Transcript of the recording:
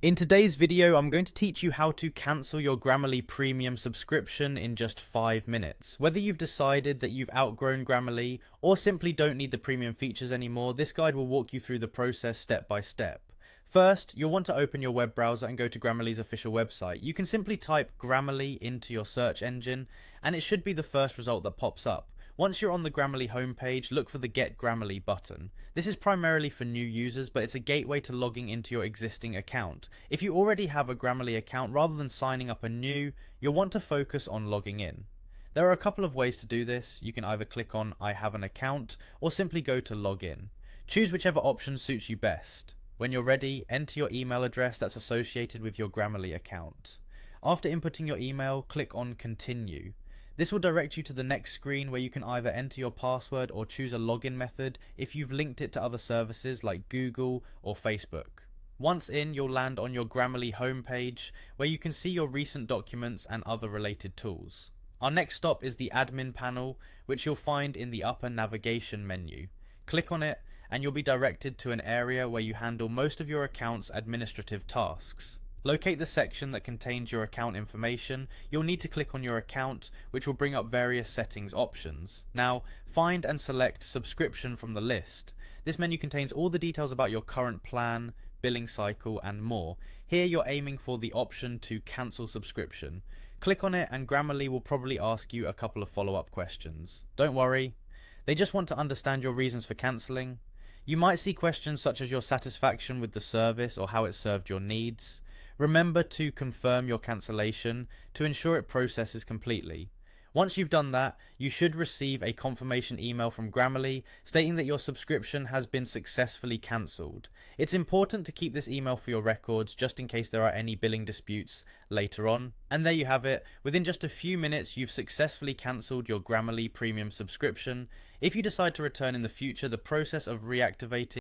In today's video, I'm going to teach you how to cancel your Grammarly Premium subscription in just 5 minutes. Whether you've decided that you've outgrown Grammarly or simply don't need the premium features anymore, this guide will walk you through the process step by step. First, you'll want to open your web browser and go to Grammarly's official website. You can simply type Grammarly into your search engine and it should be the first result that pops up. Once you're on the Grammarly homepage, look for the Get Grammarly button. This is primarily for new users, but it's a gateway to logging into your existing account. If you already have a Grammarly account, rather than signing up a new, you'll want to focus on logging in. There are a couple of ways to do this. You can either click on I have an account, or simply go to Login. Choose whichever option suits you best. When you're ready, enter your email address that's associated with your Grammarly account. After inputting your email, click on Continue. This will direct you to the next screen where you can either enter your password or choose a login method if you've linked it to other services like Google or Facebook. Once in, you'll land on your Grammarly homepage where you can see your recent documents and other related tools. Our next stop is the admin panel, which you'll find in the upper navigation menu. Click on it and you'll be directed to an area where you handle most of your account's administrative tasks. Locate the section that contains your account information. You'll need to click on your account, which will bring up various settings options. Now, find and select subscription from the list. This menu contains all the details about your current plan, billing cycle, and more. Here you're aiming for the option to cancel subscription. Click on it and Grammarly will probably ask you a couple of follow-up questions. Don't worry, they just want to understand your reasons for cancelling. You might see questions such as your satisfaction with the service or how it served your needs. Remember to confirm your cancellation to ensure it processes completely. Once you've done that, you should receive a confirmation email from Grammarly stating that your subscription has been successfully cancelled. It's important to keep this email for your records just in case there are any billing disputes later on. And there you have it. Within just a few minutes, you've successfully cancelled your Grammarly Premium subscription. If you decide to return in the future, the process of reactivating